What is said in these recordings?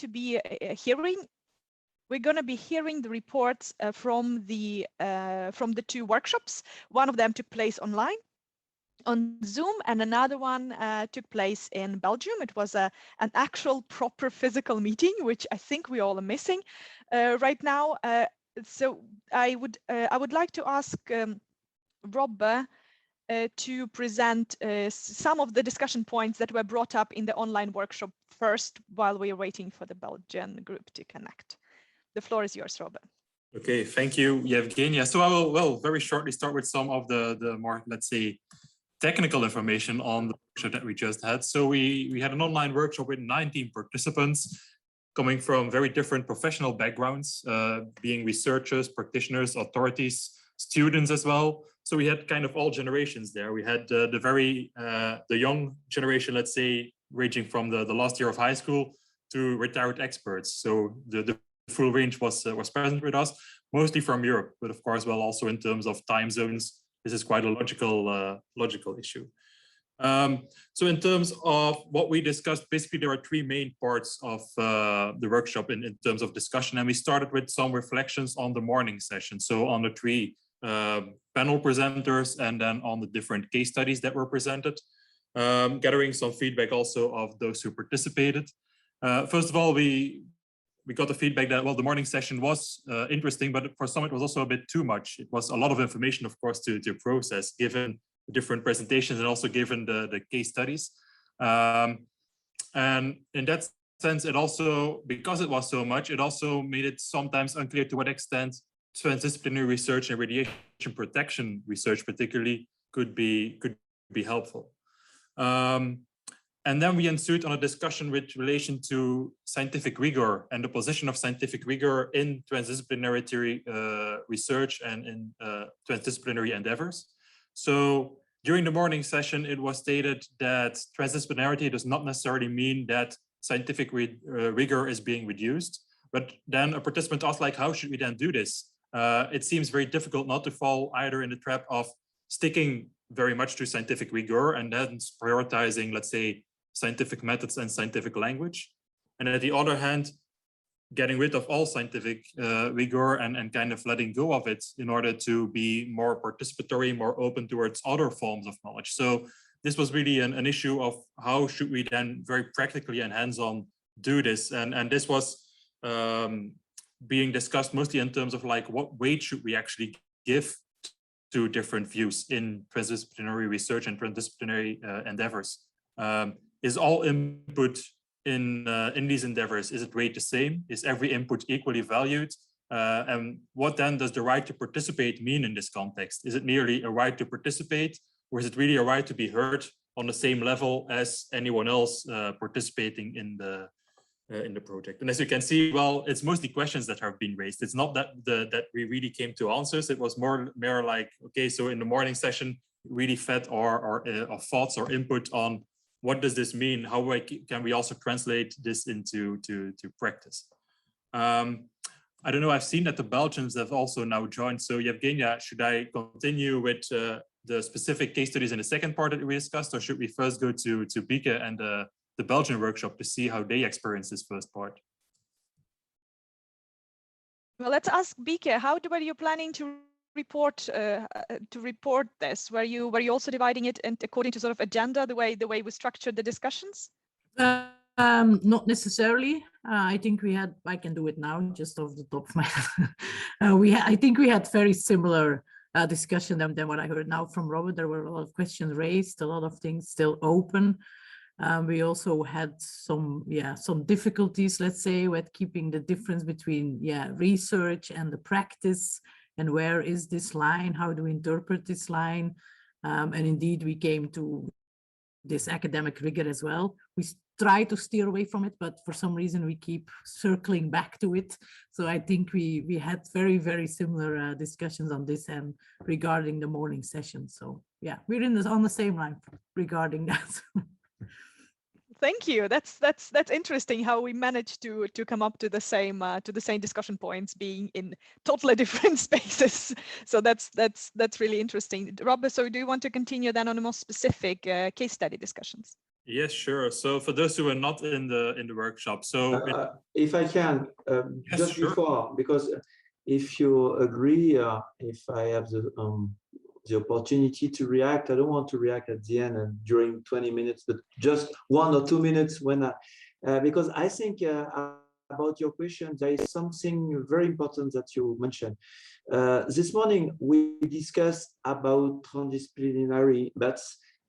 to be we're going to be hearing the reports from the 2 workshops. One of them took place online on Zoom, and another one took place in Belgium. It was an actual proper physical meeting, which I think we all are missing right now. So I would like to ask Robbe to present some of the discussion points that were brought up in the online workshop first, while we are waiting for the Belgian group to connect. The floor is yours, Robbe. Okay, thank you, Yevgenia. So I will, well, very shortly start with some of the more, let's say, technical information on the workshop that we just had. So we had an online workshop with 19 participants coming from very different professional backgrounds, being researchers, practitioners, authorities, students as well. So we had kind of all generations there. We had the young generation, let's say, ranging from the last year of high school to retired experts. So the full range was present with us, mostly from Europe, but of course, well, also in terms of time zones, this is quite a logical issue. So in terms of what we discussed, basically there are 3 main parts of the workshop in terms of discussion, and we started with some reflections on the morning session. So on the 3 panel presenters, and then on the different case studies that were presented, gathering some feedback also of those who participated. First of all, we got the feedback that, well, the morning session was interesting, but for some it was also a bit too much. It was a lot of information, of course, to process, given the different presentations and also given the case studies. And in that sense, it also, because it was so much, it also made it sometimes unclear to what extent transdisciplinary research and radiation protection research particularly could be helpful. And then we ensued on a discussion with relation to scientific rigor and the position of scientific rigor in transdisciplinary research and in transdisciplinary endeavors. So during the morning session, it was stated that transdisciplinarity does not necessarily mean that scientific rigor is being reduced. But then a participant asked, like, how should we then do this? It seems very difficult not to fall either in the trap of sticking very much to scientific rigor and then prioritizing, let's say, scientific methods and scientific language. And on the other hand, getting rid of all scientific rigor and kind of letting go of it in order to be more participatory, more open towards other forms of knowledge. So this was really an issue of how should we then very practically and hands-on do this. And this was being discussed mostly in terms of like what weight should we actually give to different views in transdisciplinary research and transdisciplinary endeavors. Is all input in these endeavors, is it weighed the same? Is every input equally valued? And what then does the right to participate mean in this context? Is it merely a right to participate, or is it really a right to be heard on the same level as anyone else participating in the project? And as you can see, well, it's mostly questions that have been raised. It's not that that we really came to answers. It was more like, okay, so in the morning session, really fed our thoughts or input on what does this mean? How can we also translate this into practice? I don't know, I've seen that the Belgians have also now joined. So Yevgenia, should I continue with the specific case studies in the second part that we discussed, or should we first go to Bieke and the Belgian workshop to see how they experience this first part? Well, let's ask Bieke, how were you planning to report this? Were you also dividing it according to sort of agenda, the way we structured the discussions? Not necessarily. I think we had, I can do it now just off the top of my head. I think we had very similar discussion than what I heard now from Robert. There were a lot of questions raised, a lot of things still open. We also had some difficulties, let's say, with keeping the difference between research and the practice. And where is this line? How do we interpret this line? And indeed, we came to this academic rigor as well. We try to steer away from it, but for some reason we keep circling back to it. So I think we had very, very similar discussions on this and regarding the morning session. So yeah, we're on the same line regarding that. Thank you. That's interesting how we managed to come up to the same discussion points, being in totally different spaces. So that's really interesting. Robert, so do you want to continue then on the more specific case study discussions? Yes, sure. So for those who are not in the workshop, so if I can, yes, just sure. before, because if you agree, if I have the opportunity to react, I don't want to react at the end and during 20 minutes, but just 1 or 2 minutes when because I think about your question, there is something very important that you mentioned. This morning, we discussed about transdisciplinary, but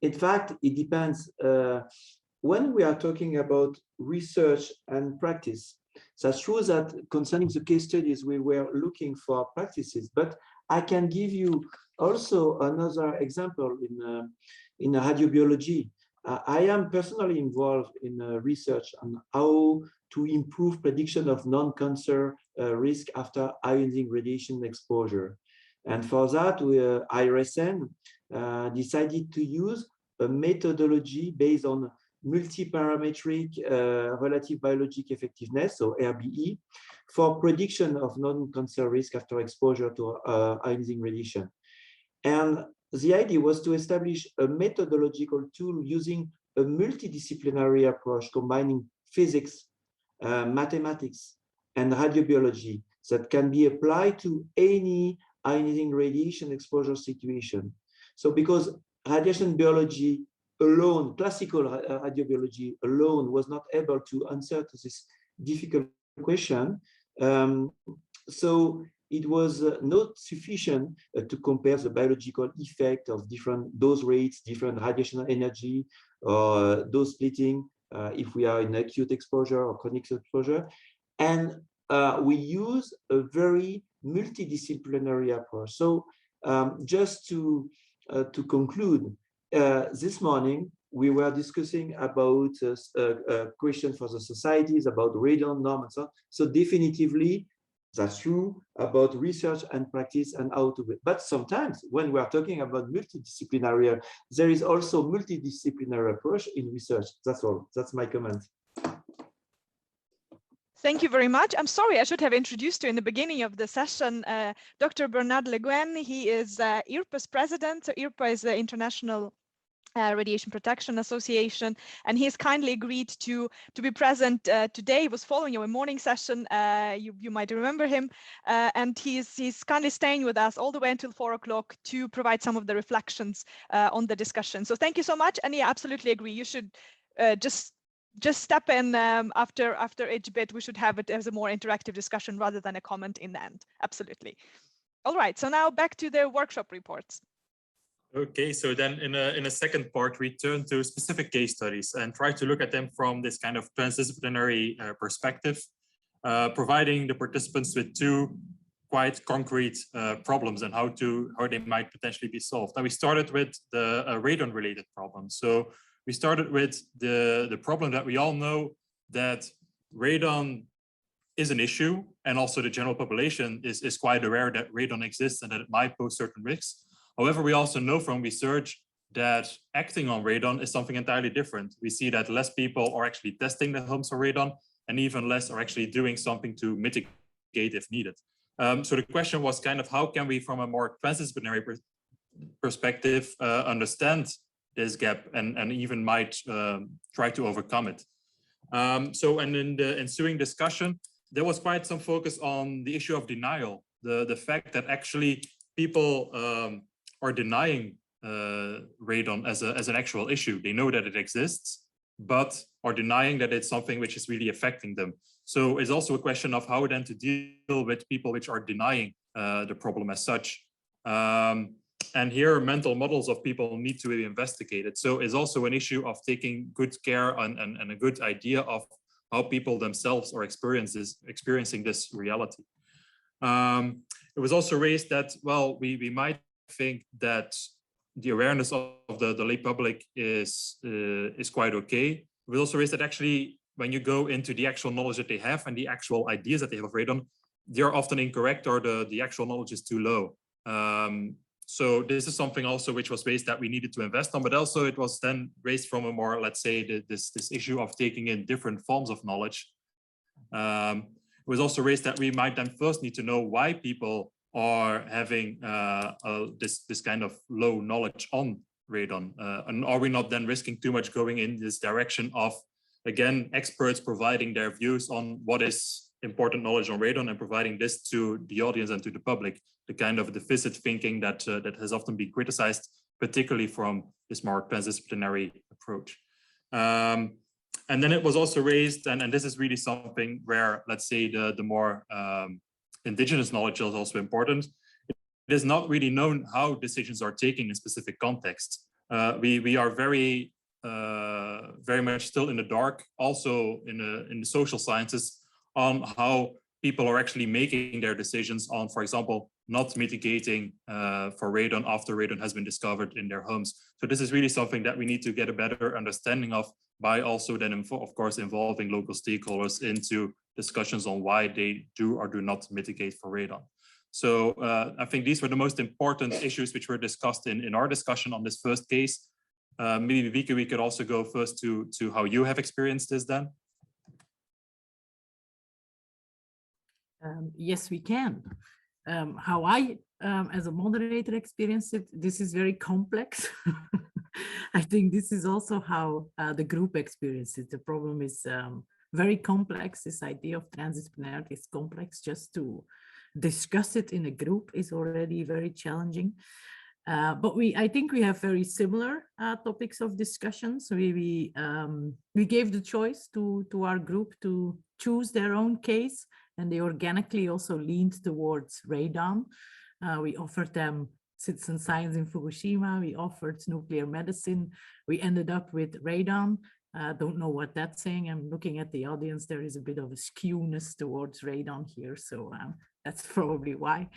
in fact, it depends. When we are talking about research and practice, that's true that concerning the case studies, we were looking for practices, but I can give you also another example in radiobiology. I am personally involved in research on how to improve prediction of non-cancer risk after ionizing radiation exposure. And for that, IRSN decided to use a methodology based on multi-parametric relative biologic effectiveness, so RBE, for prediction of non-cancer risk after exposure to ionizing radiation. And the idea was to establish a methodological tool using a multidisciplinary approach combining physics, mathematics, and radiobiology that can be applied to any ionizing radiation exposure situation. So because radiation biology alone, classical radiobiology alone was not able to answer to this difficult question. So it was not sufficient to compare the biological effect of different dose rates, different radiation energy, or dose splitting, if we are in acute exposure or chronic exposure. And we use a very multidisciplinary approach. So just to conclude, this morning, we were discussing about a question for the societies, about radon norm and so on. So definitively, that's true about research and practice and how to, but sometimes when we are talking about multidisciplinary, there is also multidisciplinary approach in research. That's all, that's my comment. Thank you very much. I'm sorry, I should have introduced you in the beginning of the session. Dr. Bernard Le Guen, he is IRPA's president. So IRPA is the International Radiation Protection Association, and he's kindly agreed to be present today. He was following our morning session. You might remember him, and he's kindly staying with us all the way until 4 o'clock to provide some of the reflections on the discussion. So thank you so much. And yeah, absolutely agree. You should just step in after each bit. We should have it as a more interactive discussion rather than a comment in the end. Absolutely. All right. So now back to the workshop reports. Okay, so then in a second part, we turn to specific case studies and try to look at them from this kind of transdisciplinary perspective, providing the participants with two quite concrete problems and how they might potentially be solved. Now we started with the radon-related problem. So we started with the problem that we all know, that radon is an issue, and also the general population is quite aware that radon exists and that it might pose certain risks. However, we also know from research that acting on radon is something entirely different. We see that less people are actually testing the homes for radon, and even less are actually doing something to mitigate if needed. So the question was kind of how can we, from a more transdisciplinary perspective, understand this gap and even might try to overcome it. And in the ensuing discussion, there was quite some focus on the issue of denial, the fact that actually people are denying radon as an actual issue. They know that it exists, but are denying that it's something which is really affecting them. So it's also a question of how then to deal with people which are denying the problem as such. And here mental models of people need to be investigated. So it's also an issue of taking good care and a good idea of how people themselves are experiencing this reality. It was also raised that, well, we might think that the awareness of the lay public is quite okay. It was also raised that actually when you go into the actual knowledge that they have and the actual ideas that they have of radon, they're often incorrect, or the actual knowledge is too low. So this is something also which was raised that we needed to invest on, but also it was then raised from a more, let's say, this issue of taking in different forms of knowledge. It was also raised that we might then first need to know why people are having this kind of low knowledge on radon? And are we not then risking too much going in this direction of, again, experts providing their views on what is important knowledge on radon and providing this to the audience and to the public, the kind of deficit thinking that that has often been criticized, particularly from this more transdisciplinary approach. And then it was also raised, and this is really something where, let's say, the more indigenous knowledge is also important. It is not really known how decisions are taken in specific contexts. We are very much still in the dark, also in the social sciences, on how people are actually making their decisions on, for example, not mitigating for radon after radon has been discovered in their homes. So this is really something that we need to get a better understanding of, by also then, of course, involving local stakeholders into discussions on why they do or do not mitigate for radon. So I think these were the most important issues which were discussed in our discussion on this first case. Maybe Wieke, we could also go first to how you have experienced this then. Yes, we can. How I, as a moderator, experienced it, this is very complex. I think this is also how the group experienced it. The problem is very complex. This idea of transdisciplinarity is complex. Just to discuss it in a group is already very challenging. But I think we have very similar topics of discussion. So we gave the choice to our group to choose their own case, and they organically also leaned towards radon. We offered them citizen science in Fukushima. We offered nuclear medicine. We ended up with radon. Don't know what that's saying. I'm looking at the audience. There is a bit of a skewness towards radon here. So that's probably why.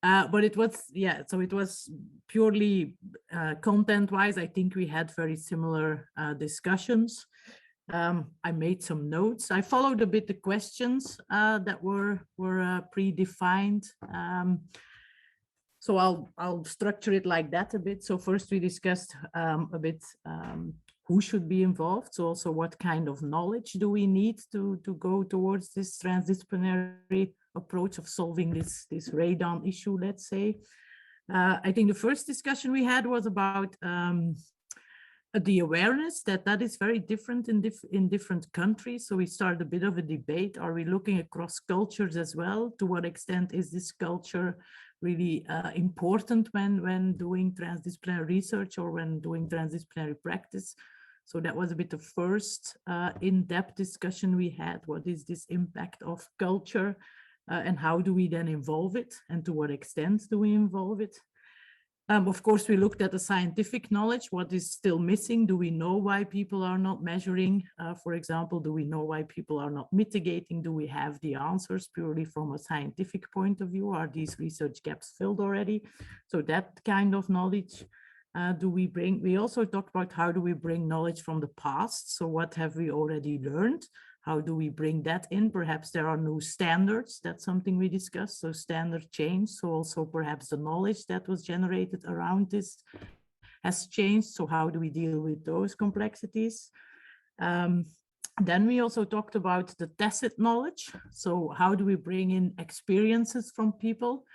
But it was, yeah, so it was purely content-wise. I think we had very similar discussions. I made some notes. I followed a bit the questions that were predefined. So I'll structure it like that a bit. So first we discussed a bit who should be involved. So also what kind of knowledge do we need to go towards this transdisciplinary approach of solving this radon issue, let's say. I think the first discussion we had was about the awareness that is very different in different countries. So we started a bit of a debate. Are we looking across cultures as well? To what extent is this culture really important when doing transdisciplinary research or when doing transdisciplinary practice? So that was a bit the first in-depth discussion we had. What is this impact of culture and how do we then involve it, and to what extent do we involve it? Of course, we looked at the scientific knowledge. What is still missing? Do we know why people are not measuring? For example, do we know why people are not mitigating? Do we have the answers purely from a scientific point of view? Are these research gaps filled already? So that kind of knowledge do we bring? We also talked about how do we bring knowledge from the past? So what have we already learned? How do we bring that in? Perhaps there are new standards. That's something we discussed. So standard change. So also perhaps the knowledge that was generated around this has changed. So how do we deal with those complexities? Then we also talked about the tacit knowledge. So how do we bring in experiences from people?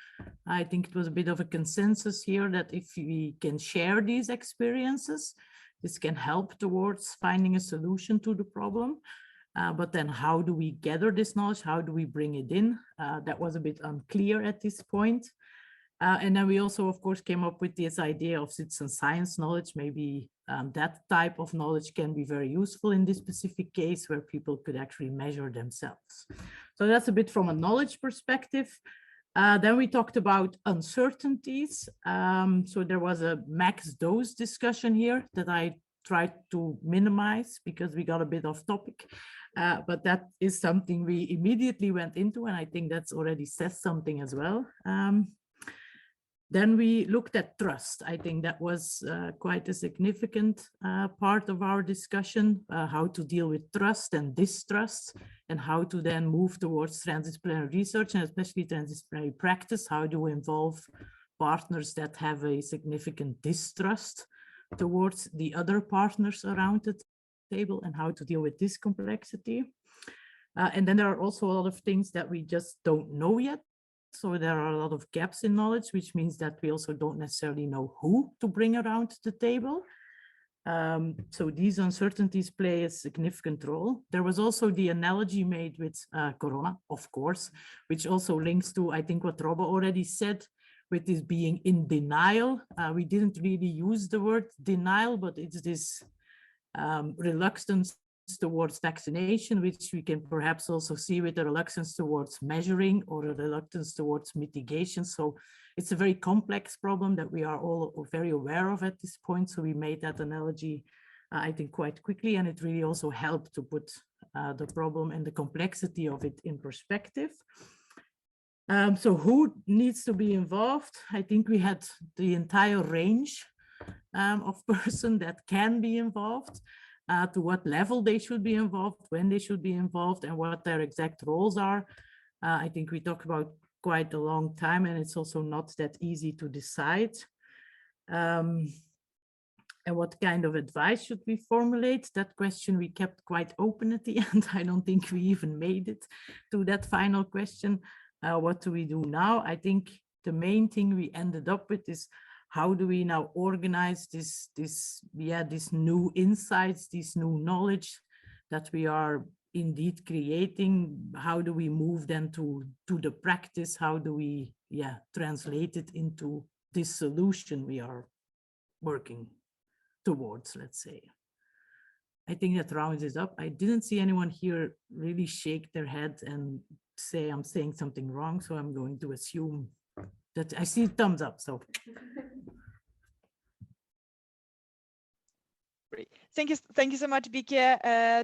I think it was a bit of a consensus here that if we can share these experiences, this can help towards finding a solution to the problem. But then how do we gather this knowledge? How do we bring it in? That was a bit unclear at this point. And then we also, of course, came up with this idea of citizen science knowledge. Maybe that type of knowledge can be very useful in this specific case where people could actually measure themselves. So that's a bit from a knowledge perspective. Then we talked about uncertainties. So there was a max dose discussion here that I tried to minimize because we got a bit off topic. But that is something we immediately went into, and I think that's already says something as well. Then we looked at trust. I think that was quite a significant part of our discussion, how to deal with trust and distrust, and how to then move towards transdisciplinary research and especially transdisciplinary practice. How do we involve partners that have a significant distrust towards the other partners around the table, and how to deal with this complexity. And then there are also a lot of things that we just don't know yet. So there are a lot of gaps in knowledge, which means that we also don't necessarily know who to bring around the table. So these uncertainties play a significant role. There was also the analogy made with Corona, of course, which also links to, I think, what Robbe already said, with this being in denial. We didn't really use the word denial, but it's this reluctance towards vaccination, which we can perhaps also see with the reluctance towards measuring or a reluctance towards mitigation. So it's a very complex problem that we are all very aware of at this point. So we made that analogy, I think, quite quickly, and it really also helped to put the problem and the complexity of it in perspective. So who needs to be involved? I think we had the entire range of person that can be involved, to what level they should be involved, when they should be involved, and what their exact roles are. I think we talked about quite a long time, and it's also not that easy to decide. And what kind of advice should we formulate? That question we kept quite open at the end. I don't think we even made it to that final question. What do we do now? I think the main thing we ended up with is, how do we now organize this new insights, this new knowledge that we are indeed creating? How do we move them to the practice? How do we translate it into this solution we are working towards, let's say? I think that rounds it up. I didn't see anyone here really shake their head and say I'm saying something wrong, so I'm going to assume that I see thumbs up. So great. Thank you so much, Bieke.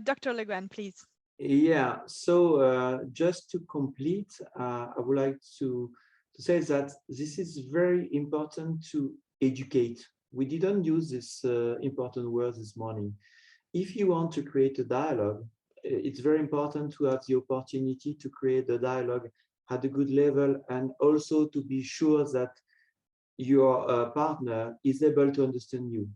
Dr. Le Guen, please. Yeah, so just to complete, I would like to say that this is very important to educate. We didn't use this important word this morning. If you want to create a dialogue, it's very important to have the opportunity to create the dialogue at a good level, and also to be sure that your partner is able to understand you.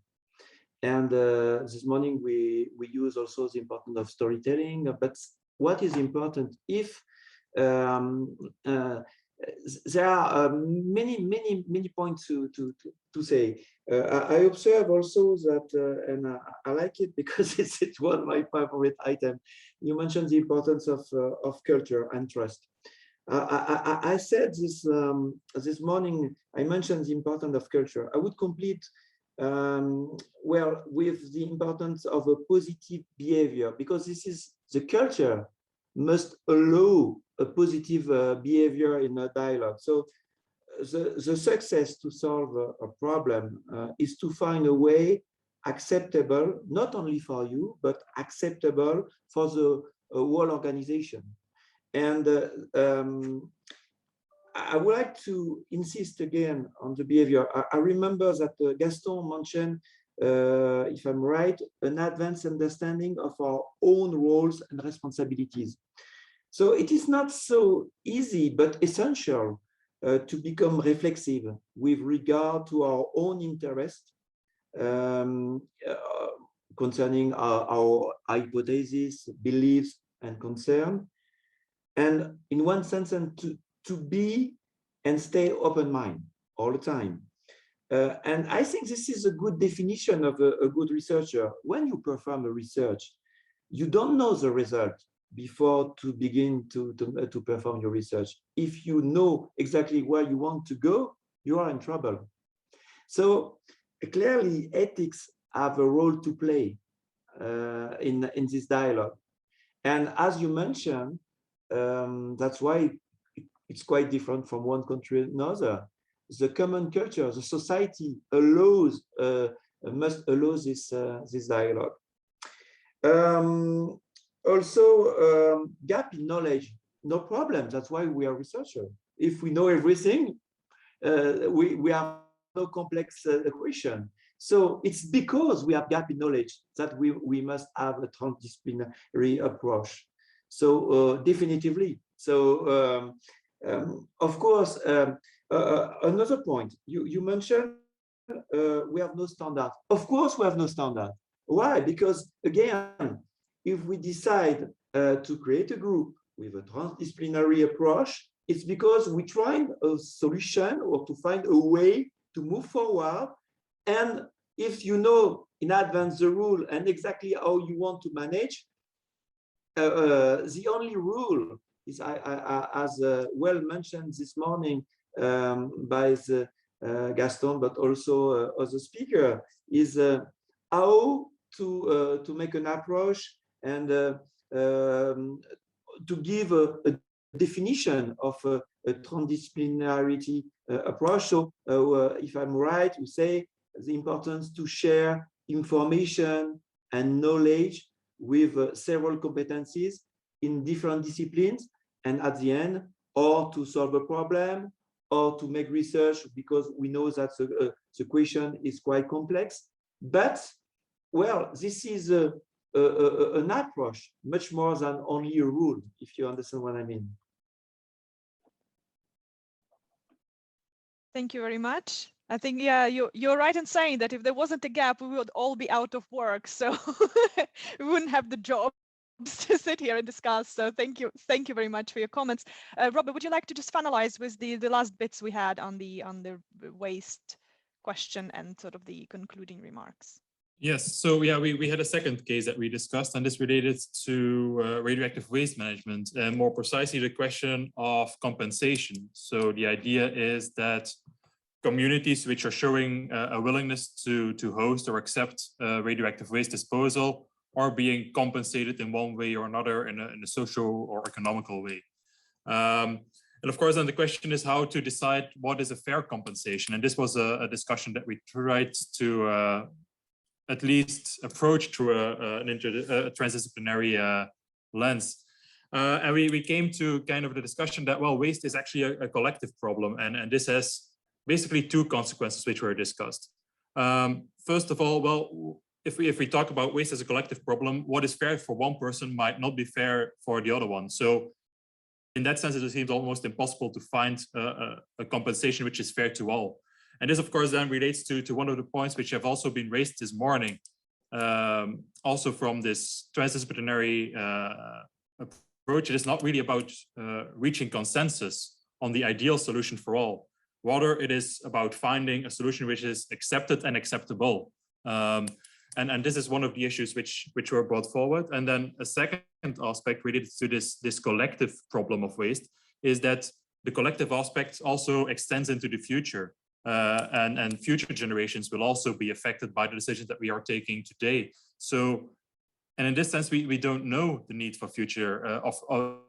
And this morning we use also the importance of storytelling. But what is important, if there are many points to say. I observe also that, and I like it because it's one of my favorite items. You mentioned the importance of culture and trust. I said this morning, I mentioned the importance of culture. I would complete well with the importance of a positive behavior, because this is the culture must allow a positive behavior in a dialogue. So the success to solve a problem is to find a way acceptable, not only for you, but acceptable for the whole organization. And I would like to insist again on the behavior. I remember that Gaston mentioned, if I'm right, an advanced understanding of our own roles and responsibilities. So it is not so easy, but essential to become reflexive with regard to our own interest concerning our hypotheses, beliefs, and concern. And in one sense, and to be and stay open mind all the time. And I think this is a good definition of a good researcher. When you perform a research, you don't know the result before to begin to perform your research. If you know exactly where you want to go, you are in trouble. So clearly, ethics have a role to play in this dialogue. And as you mentioned, that's why it's quite different from one country to another. The common culture, the society allows, must allow this dialogue. Also, gap in knowledge, no problem. That's why we are researchers. If we know everything, we have no complex question. So it's because we have gap in knowledge that we must have a transdisciplinary approach. So definitively. So of course, another point you mentioned, we have no standard. Of course, we have no standard. Why? Because again, if we decide to create a group with a transdisciplinary approach, it's because we try a solution or to find a way to move forward. And if you know in advance the rule and exactly how you want to manage, the only rule is, as well mentioned this morning by the, Gaston, but also other speaker, is how to make an approach and to give a definition of a transdisciplinarity approach. So if I'm right, we say the importance to share information and knowledge with several competencies in different disciplines, and at the end, or to solve a problem, or to make research, because we know that the question is quite complex. But, well, this is an approach, much more than only a rule, if you understand what I mean. Thank you very much. I think, yeah, you're right in saying that if there wasn't a gap, we would all be out of work. So we wouldn't have the jobs to sit here and discuss. So thank you very much for your comments. Robert, would you like to just finalize with the last bits we had on the waste question and sort of the concluding remarks? Yes, so yeah, we had a second case that we discussed, and this related to radioactive waste management, and more precisely the question of compensation. So the idea is that communities which are showing a willingness to host or accept radioactive waste disposal are being compensated in one way or another in a social or economical way. And of course, then the question is how to decide what is a fair compensation. And this was a discussion that we tried to at least approach through a transdisciplinary lens. And we came to kind of the discussion that, well, waste is actually a collective problem. And this has basically two consequences which were discussed. First of all, well, if we talk about waste as a collective problem, what is fair for one person might not be fair for the other one. So in that sense, it seems almost impossible to find a compensation which is fair to all. And this, of course, then relates to one of the points which have also been raised this morning, also from this transdisciplinary approach. It is not really about reaching consensus on the ideal solution for all. Rather, it is about finding a solution which is accepted and acceptable. And this is one of the issues which were brought forward. And then a second aspect related to this collective problem of waste is that the collective aspect also extends into the future. And future generations will also be affected by the decisions that we are taking today. So, and in this sense, we don't know the need for future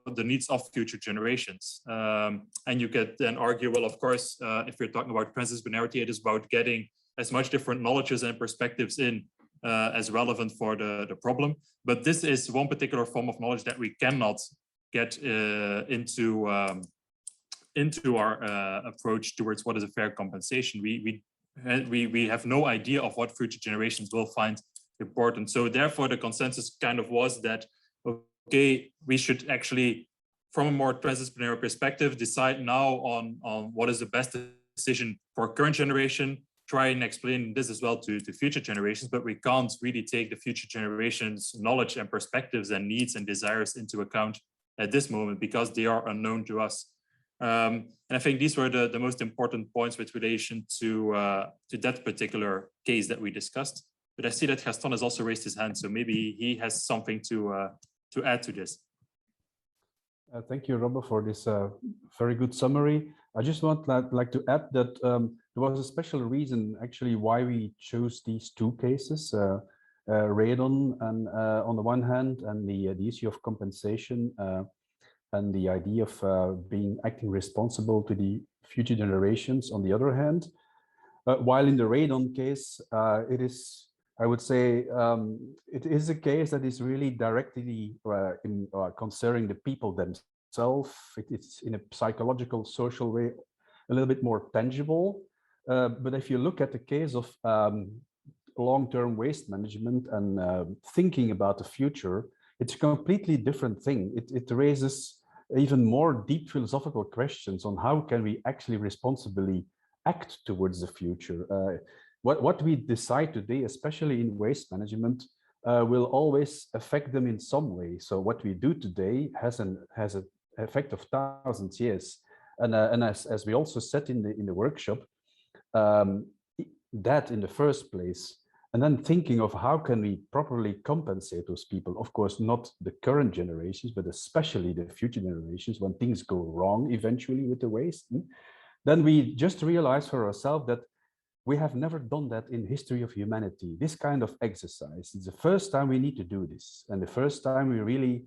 the needs of future generations. And you could then argue, well, of course, if we're talking about transdisciplinarity, it is about getting as much different knowledges and perspectives in as relevant for the problem. But this is one particular form of knowledge that we cannot get into our approach towards what is a fair compensation. We have no idea of what future generations will find important. So therefore, the consensus kind of was that, okay, we should actually, from a more transdisciplinary perspective, decide now on what is the best decision for current generation, try and explain this as well to future generations, but we can't really take the future generations' knowledge and perspectives and needs and desires into account at this moment because they are unknown to us. And I think these were the most important points with relation to that particular case that we discussed. But I see that Gaston has also raised his hand, so maybe he has something to add to this. Thank you, Robert, for this very good summary. I just want like to add that there was a special reason actually why we chose these two cases, radon and on the one hand, and the issue of compensation and the idea of acting responsible to the future generations on the other hand. While in the radon case, it is, I would say, it is a case that is really directly concerning the people themselves. It's in a psychological, social way, a little bit more tangible. But if you look at the case of long-term waste management and thinking about the future, it's a completely different thing. It raises even more deep philosophical questions on how can we actually responsibly act towards the future. What we decide today, especially in waste management, will always affect them in some way. So what we do today has an effect of thousands of years. And as we also said in the workshop, that in the first place, and then thinking of how can we properly compensate those people, of course, not the current generations, but especially the future generations when things go wrong eventually with the waste. Then we just realized for ourselves that we have never done that in history of humanity, this kind of exercise. It's the first time we need to do this, and the first time we really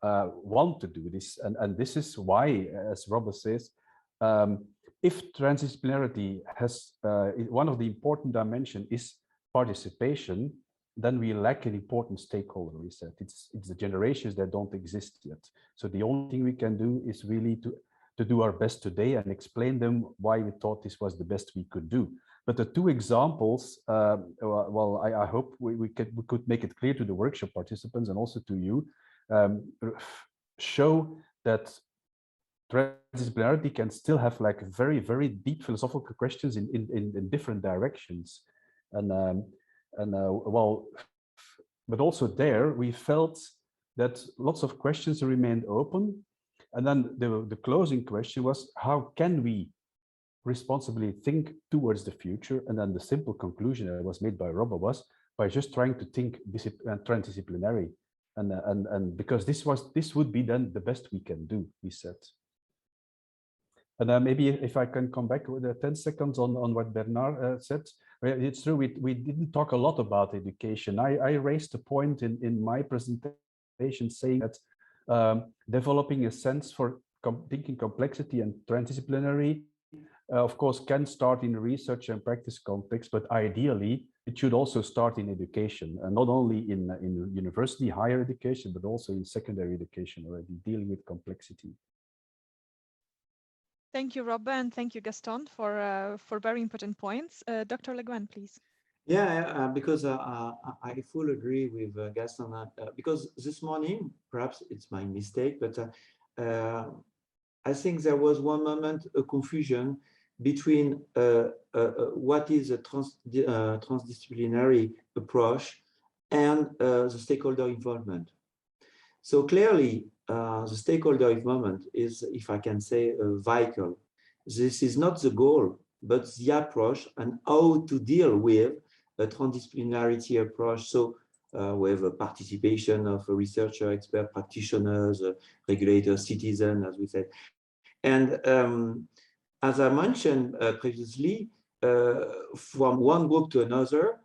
want to do this. And this is why, as Robert says, if transdisciplinarity has one of the important dimensions is participation, then we lack an important stakeholder, we said. It's the generations that don't exist yet. So the only thing we can do is really to do our best today and explain them why we thought this was the best we could do. But the two examples, well, I hope we could make it clear to the workshop participants and also to you, show that transdisciplinarity can still have like very, very deep philosophical questions in different directions. Well, but also there we felt that lots of questions remained open. And then the closing question was, how can we responsibly think towards the future? And then the simple conclusion that was made by Robert was by just trying to think transdisciplinary. And because this would be then the best we can do, we said. And maybe if I can come back with 10 seconds on what Bernard said. It's true, we didn't talk a lot about education. I raised a point in my presentation saying that developing a sense for thinking complexity and transdisciplinary, of course, can start in research and practice context, but ideally, it should also start in education, and not only in university, higher education, but also in secondary education already, dealing with complexity. Thank you, Robert, and thank you, Gaston, for very important points. Dr. Le Guen, please. Yeah, because I fully agree with Gaston. Because this morning, perhaps it's my mistake, but I think there was one moment a confusion between what is a transdisciplinary approach and the stakeholder involvement. So clearly, the stakeholder involvement is, if I can say, a vehicle. This is not the goal, but the approach and how to deal with a transdisciplinarity approach. So we have a participation of a researcher, expert, practitioners, regulators, citizens, as we said. And as I mentioned previously, from one group to another,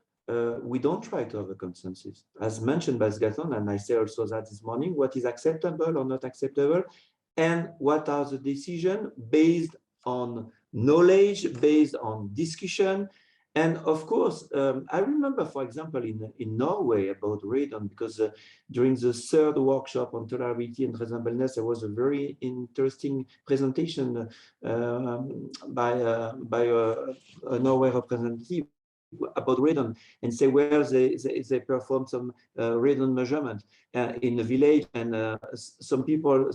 we don't try to have a consensus. As mentioned by Gaston, and I say also that this morning, what is acceptable or not acceptable, and what are the decisions based on knowledge, based on discussion. And of course, I remember, for example, in Norway about radon, because during the third workshop on tolerability and reasonableness, there was a very interesting presentation by a Norway representative about radon, and say where they performed some radon measurement in the village, and some people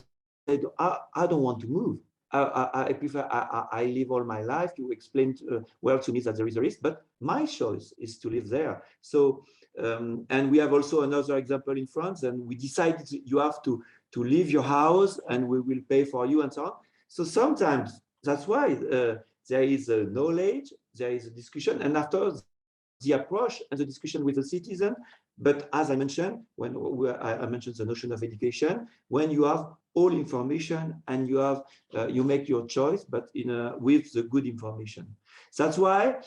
said, I don't want to move. I prefer, I live all my life. You explained well to me that there is a risk, but my choice is to live there. So, and we have also another example in France, and we decided you have to leave your house and we will pay for you and so on. So sometimes that's why there is a knowledge, there is a discussion, and after the approach and the discussion with the citizen. But as I mentioned, when I mentioned the notion of education, when you have all information and you have you make your choice, but with the good information. That's why,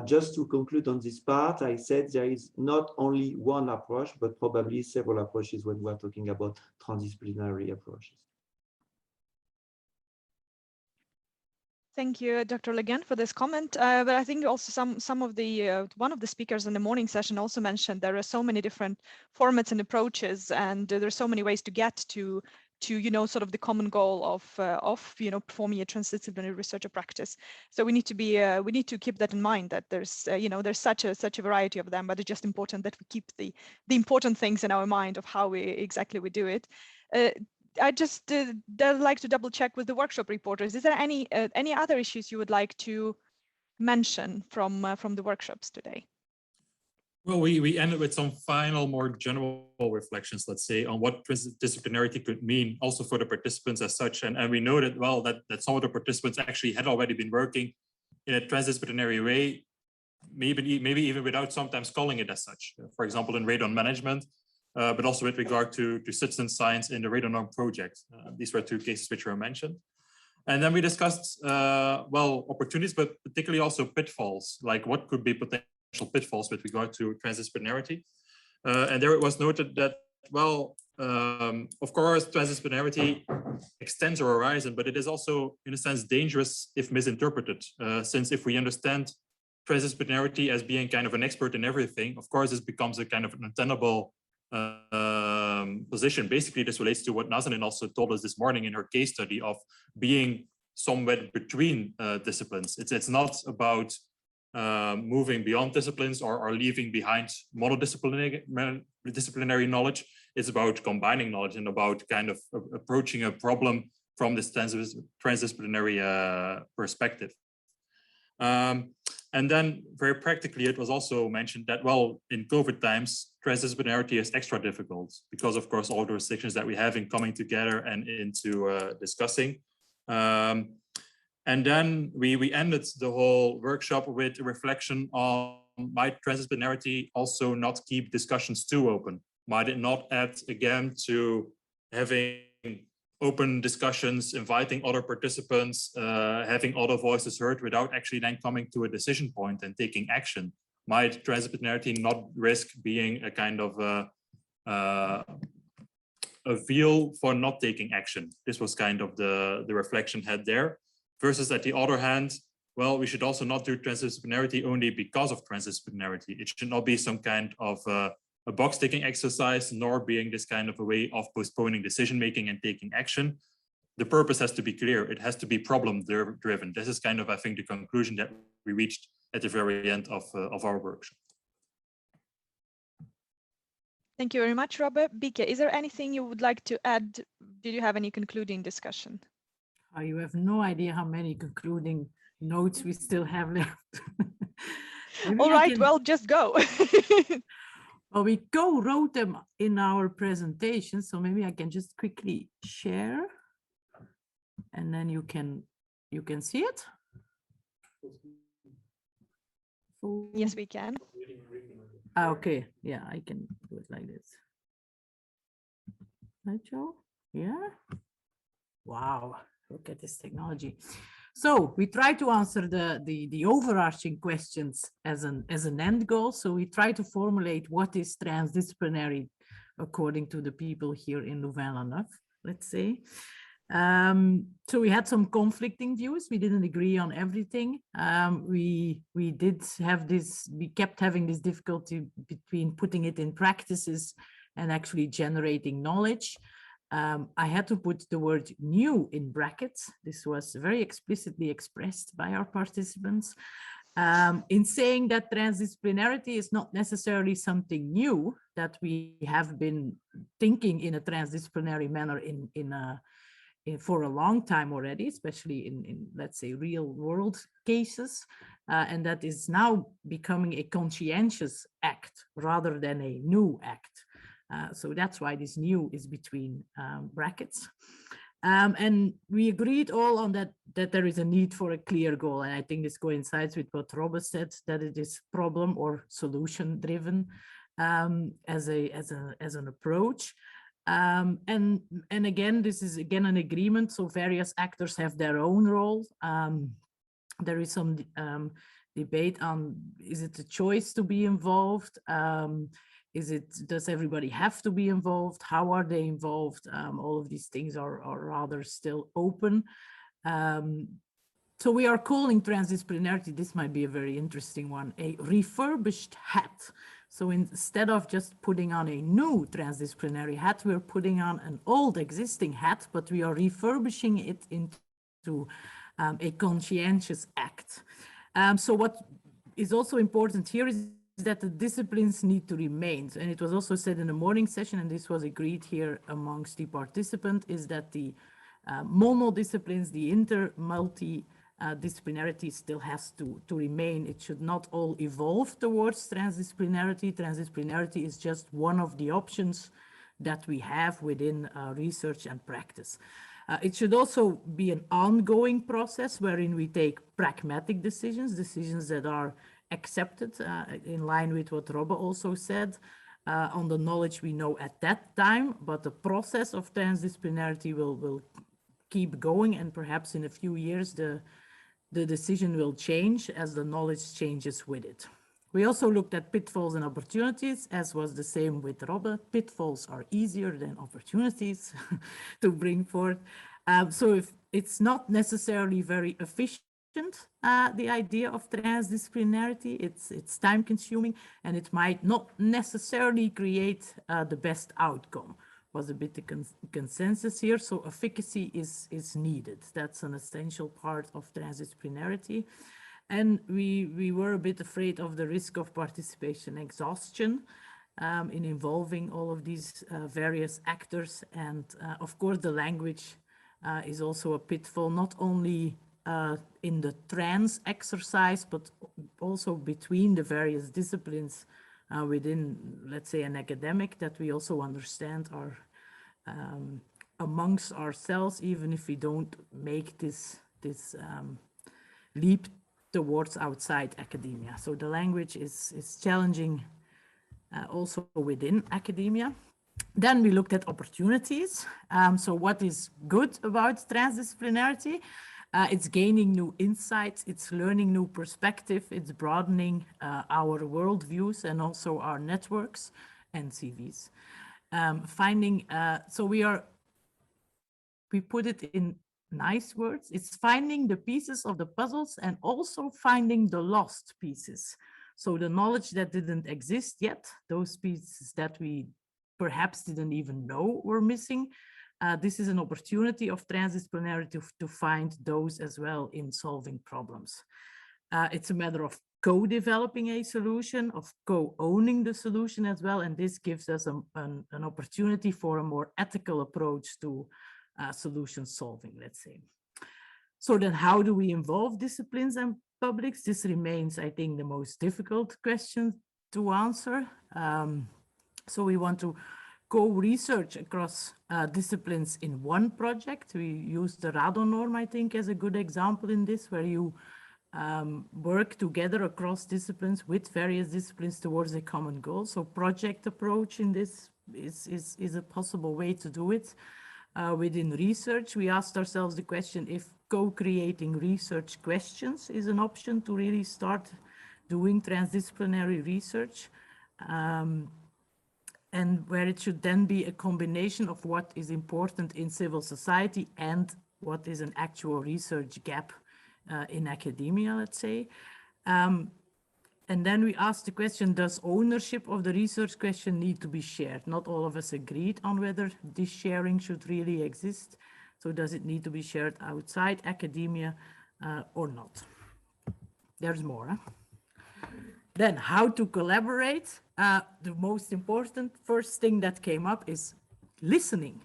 just to conclude on this part, I said there is not only one approach, but probably several approaches when we're talking about transdisciplinary approaches. Thank you, Dr. Le Guen, for this comment. But I think also some of the one of the speakers in the morning session also mentioned there are so many different formats and approaches, and there's so many ways to get to sort of the common goal of performing a transdisciplinary research or practice. So we need to keep that in mind, that there's there's such a variety of them, but it's just important that we keep the important things in our mind of how exactly we do it. I just like to double check with the workshop reporters. Is there any other issues you would like to mention from the workshops today? Well, we ended with some final, more general reflections, let's say, on what transdisciplinarity could mean also for the participants as such. And we noted, well, that some of the participants actually had already been working in a transdisciplinary way, maybe even without sometimes calling it as such. For example, in radon management, but also with regard to citizen science in the radon norm project. These were two cases which were mentioned. And then we discussed, well, opportunities, but particularly also pitfalls, like what could be potential pitfalls with regard to transdisciplinarity. And there it was noted that, well, of course, transdisciplinarity extends our horizon, but it is also, in a sense, dangerous if misinterpreted, since if we understand transdisciplinarity as being kind of an expert in everything, of course, this becomes a kind of an untenable position. Basically, this relates to what Nazanin also told us this morning in her case study of being somewhere between disciplines. It's not about moving beyond disciplines or leaving behind monodisciplinary knowledge. It's about combining knowledge and about kind of approaching a problem from this transdisciplinary perspective. And then very practically, it was also mentioned that, well, in COVID times, transdisciplinarity is extra difficult because, of course, all the restrictions that we have in coming together and into discussing. And then we ended the whole workshop with a reflection on, might transdisciplinarity also not keep discussions too open? Might it not add again to having open discussions, inviting other participants, having other voices heard without actually then coming to a decision point and taking action? Might transdisciplinarity not risk being a kind of a veil for not taking action? This was kind of the reflection had there. Versus at the other hand, well, we should also not do transdisciplinarity only because of transdisciplinarity. It should not be some kind of a box-ticking exercise, nor being this kind of a way of postponing decision-making and taking action. The purpose has to be clear. It has to be problem-driven. This is kind of, I think, the conclusion that we reached at the very end of our workshop. Thank you very much, Robert. Bieke, is there anything you would like to add? Did you have any concluding discussion? You have no idea how many concluding notes we still have left. All right, well, just go. Well, we co-wrote them in our presentation, so maybe I can just quickly share, and then you can see it. Yes, we can. Okay, yeah, I can do it like this. Slideshow, yeah. Wow. Look at this technology. So we try to answer the overarching questions as an end goal. So we try to formulate what is transdisciplinary according to the people here in Louvain-la-Neuve, let's say. So we had some conflicting views. We didn't agree on everything. We did have this, we kept having this difficulty between putting it in practices and actually generating knowledge. I had to put the word new in brackets. This was very explicitly expressed by our participants in saying that transdisciplinarity is not necessarily something new, that we have been thinking in a transdisciplinary manner for a long time already, especially in let's say real world cases, and that is now becoming a conscientious act rather than a new act. So that's why this new is between brackets. And we agreed all on that there is a need for a clear goal. And I think this coincides with what Robert said, that it is problem or solution driven as an approach. And again, this is again an agreement. So various actors have their own role. There is some debate on, is it a choice to be involved? Does everybody have to be involved? How are they involved? All of these things are rather still open. So we are calling transdisciplinarity, this might be a very interesting one, a refurbished hat. So instead of just putting on a new transdisciplinary hat, we're putting on an old existing hat, but we are refurbishing it into a conscientious act. So what is also important here is that the disciplines need to remain. And it was also said in the morning session, and this was agreed here amongst the participants, is that the monodisciplines, the multi disciplinarity still has to remain. It should not all evolve towards transdisciplinarity. Transdisciplinarity is just one of the options that we have within research and practice. It should also be an ongoing process wherein we take pragmatic decisions, decisions that are accepted in line with what Robbe also said, on the knowledge we know at that time, but the process of transdisciplinarity will keep going, and perhaps in a few years the decision will change as the knowledge changes with it. We also looked at pitfalls and opportunities, as was the same with Robbe. Pitfalls are easier than opportunities to bring forth. So if it's not necessarily very efficient, the idea of transdisciplinarity, it's time consuming, and it might not necessarily create the best outcome. Was a bit the consensus here. So efficacy is needed. That's an essential part of transdisciplinarity. And we were a bit afraid of the risk of participation exhaustion in involving all of these various actors. And of course, the language is also a pitfall, not only in the trans exercise, but also between the various disciplines within, let's say, an academic, that we also understand are amongst ourselves, even if we don't make this leap towards outside academia. So the language is challenging also within academia. Then we looked at opportunities. So what is good about transdisciplinarity? It's gaining new insights, it's learning new perspective, it's broadening our worldviews and also our networks and CVs. So we put it in nice words, it's finding the pieces of the puzzles and also finding the lost pieces. So the knowledge that didn't exist yet, those pieces that we perhaps didn't even know were missing. This is an opportunity of transdisciplinarity to find those as well in solving problems. It's a matter of co-developing a solution, of co-owning the solution as well, and this gives us an opportunity for a more ethical approach to solution solving, let's say. So then how do we involve disciplines and publics? This remains, I think, the most difficult question to answer. So we want to co-research across disciplines in one project. We use the radon norm, I think, as a good example in this, where you work together across disciplines with various disciplines towards a common goal. So project approach in this is a possible way to do it. Within research, we asked ourselves the question if co-creating research questions is an option to really start doing transdisciplinary research. And where it should then be a combination of what is important in civil society and what is an actual research gap in academia, let's say. And then we asked the question, does ownership of the research question need to be shared? Not all of us agreed on whether this sharing should really exist. So does it need to be shared outside academia or not? There's more. Huh? Then how to collaborate. The most important first thing that came up is listening.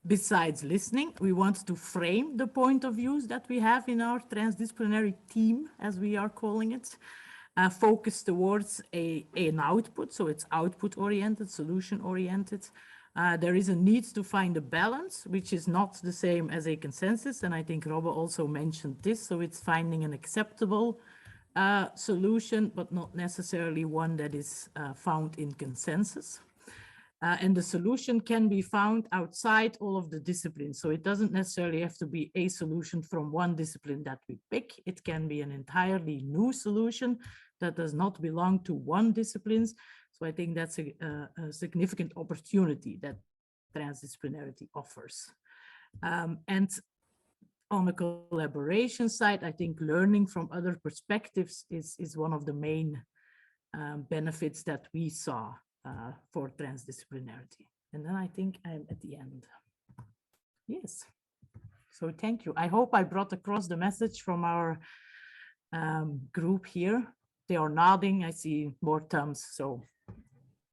Besides listening, we want to frame the point of views that we have in our transdisciplinary team, as we are calling it, focus towards an output. So it's output oriented, solution oriented. There is a need to find a balance, which is not the same as a consensus. And I think Robbe also mentioned this. So it's finding an acceptable solution, but not necessarily one that is found in consensus. And the solution can be found outside all of the disciplines. So it doesn't necessarily have to be a solution from one discipline that we pick. It can be an entirely new solution that does not belong to one discipline. So I think that's a significant opportunity that transdisciplinarity offers. And on the collaboration side, I think learning from other perspectives is one of the main benefits that we saw for transdisciplinarity. And then I think I'm at the end. Yes. So thank you. I hope I brought across the message from our group here. They are nodding. I see more thumbs. So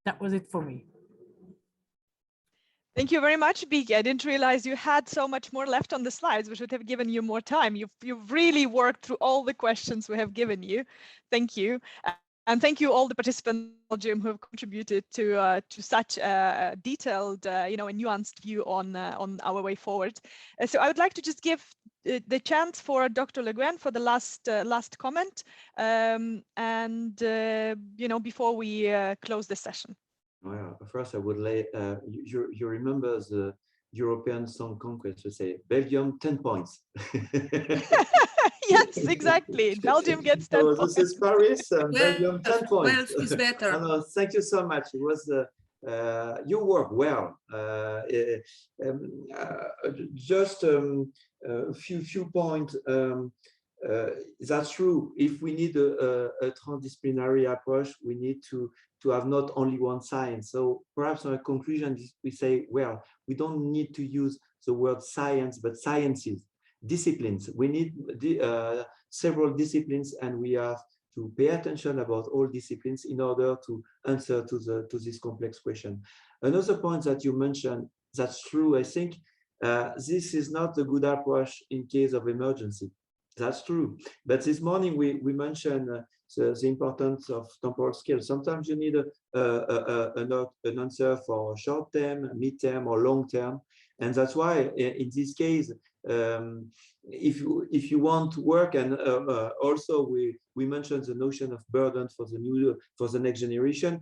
that was it for me. Thank you very much, Biki. I didn't realize you had so much more left on the slides, which would have given you more time. You've really worked through all the questions we have given you. Thank you. And thank you all the participants in Belgium who have contributed to such a detailed, and nuanced view on our way forward. So I would like to just give the chance for Dr. Le Guen for the last comment, before we close this session. Well, first I would lay, you remember the European Song Conquest, we say Belgium 10 points. Yes, exactly. Belgium gets 10 so points. This is Paris, Belgium 10 points. Well, is better. No, thank you so much. It was you work well. Just a few points. That's true. If we need a transdisciplinary approach, we need to have not only one science. So perhaps our conclusion is we say, well, we don't need to use the word science, but sciences, disciplines. We need several disciplines, and we have to pay attention about all disciplines in order to answer to this complex question. Another point that you mentioned, that's true. I think this is not a good approach in case of emergency. That's true. But this morning we mentioned the importance of temporal scale. Sometimes you need an answer for short term, mid-term, or long term. And that's why in this case, if you want to work, and also we mentioned the notion of burden for the next generation,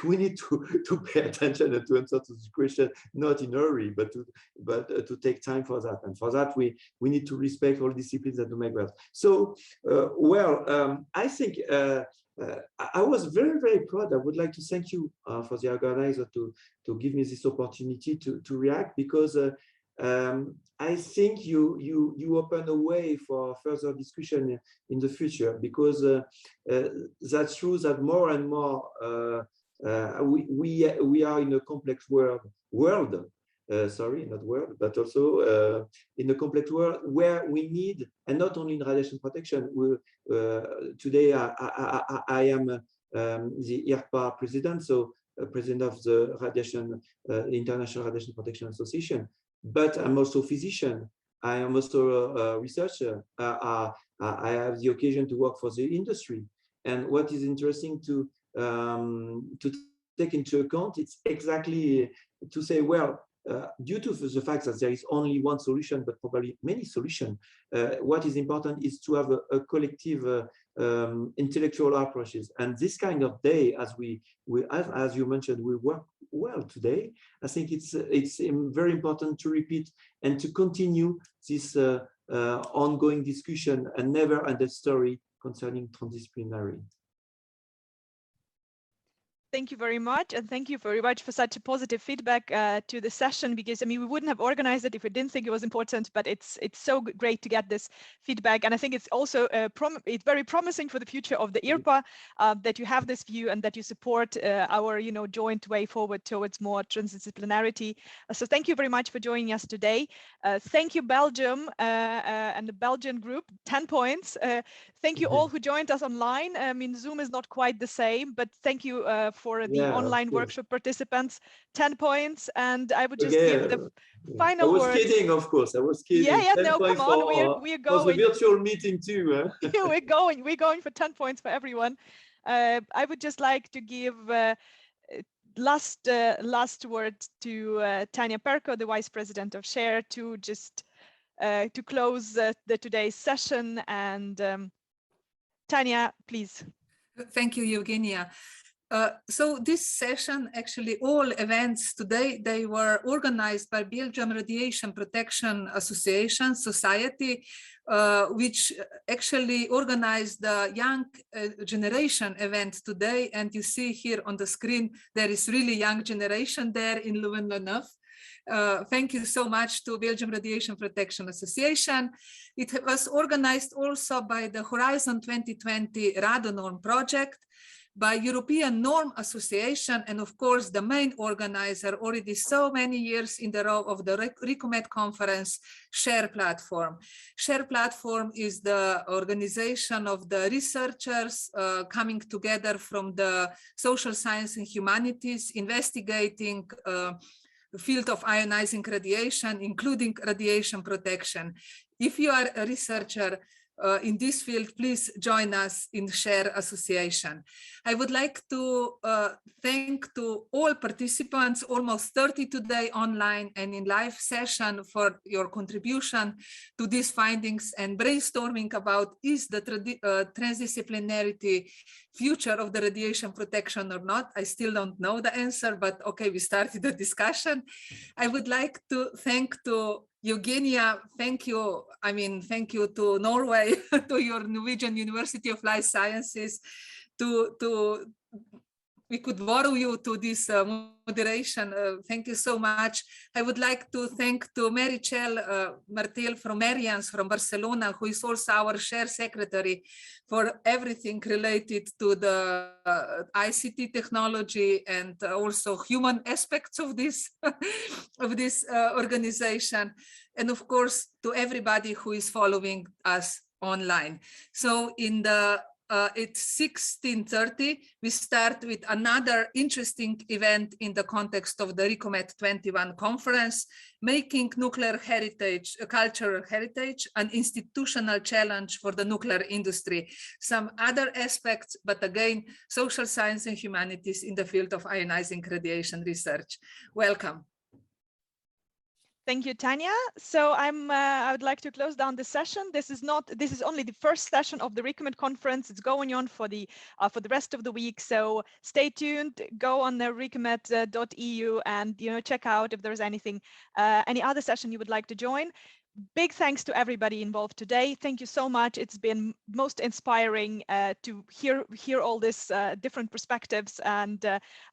we need to pay attention and to answer to this question, not in a hurry, but to take time for that. And for that, we need to respect all disciplines that do make well. So, I think I was very, very proud. I would like to thank you for the organizer to give me this opportunity to react, because I think you open a way for further discussion in the future, because that's true that more and more we are in a complex world, sorry, not world, but also in a complex world where we need, and not only in radiation protection. Today I am the IRPA President, so President of the International Radiation Protection Association, but I'm also a physician. I am also a researcher. I have the occasion to work for the industry. And what is interesting to take into account, it's exactly to say, well, due to the fact that there is only one solution, but probably many solutions, what is important is to have a collective intellectual approaches. And this kind of day, as you mentioned, we work well today. I think it's very important to repeat and to continue this ongoing discussion and never-ending story concerning transdisciplinary. Thank you very much, and thank you very much for such a positive feedback to the session, because we wouldn't have organized it if we didn't think it was important, but it's so great to get this feedback. And I think it's also it's very promising for the future of the IRPA that you have this view and that you support our joint way forward towards more transdisciplinarity. So thank you very much for joining us today. Thank you, Belgium and the Belgian group, 10 points. Thank you all who joined us online. Zoom is not quite the same, but thank you for the online workshop participants, 10 points. And I would just give the final words. I was kidding, of course. I was kidding. Yeah, no, come on, we're going. For the virtual meeting too. Yeah, we're going for 10 points for everyone. I would just like to give last word to Tanya Perko, the Vice President of SHARE, to just to close today's session. And Tanya, please. Thank you, Eugenia. So this session, actually all events today, they were organized by Belgium Radiation Protection Association Society, which actually organized the young generation event today. And you see here on the screen, there is really young generation there in Leuven-le-Neuf. Thank you so much to Belgium Radiation Protection Association. It was organized also by the Horizon 2020 Radonorm project, by European Norm Association, and of course the main organizer already so many years in the row of the RICOMET conference, SHARE platform. SHARE platform is the organization of the researchers coming together from the social science and humanities, investigating field of ionizing radiation, including radiation protection. If you are a researcher in this field, please join us in SHARE Association. I would like to thank to all participants, almost 30 today online and in live session, for your contribution to these findings and brainstorming about is the transdisciplinarity future of the radiation protection or not. I still don't know the answer, but okay, we started the discussion. I would like to thank to Eugenia, thank you. I mean, thank you to Norway, to your Norwegian University of Life Sciences, we could borrow you to this moderation. Thank you so much. I would like to thank to Meritxell Martel from Marians from Barcelona, who is also our SHARE secretary, for everything related to the ICT technology and also human aspects of this, organization. And of course, to everybody who is following us online. So in the it's 16:30. We start with another interesting event in the context of the RICOMET 21 conference, making nuclear heritage, cultural heritage, an institutional challenge for the nuclear industry. Some other aspects, but again, social science and humanities in the field of ionizing radiation research. Welcome. Thank you, Tanya. So I would like to close down the session. This is only the first session of the RICOMET conference. It's going on for the rest of the week. So stay tuned. Go on the ricomet.eu and check out if there's any other session you would like to join. Big thanks to everybody involved today. Thank you so much. It's been most inspiring to hear all this different perspectives, and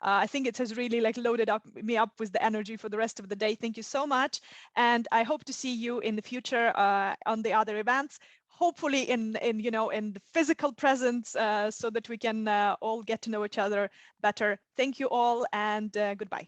I think it has really loaded me up with the energy for the rest of the day. Thank you so much, and I hope to see you in the future on the other events. Hopefully in the physical presence, so that we can all get to know each other better. Thank you all, and goodbye.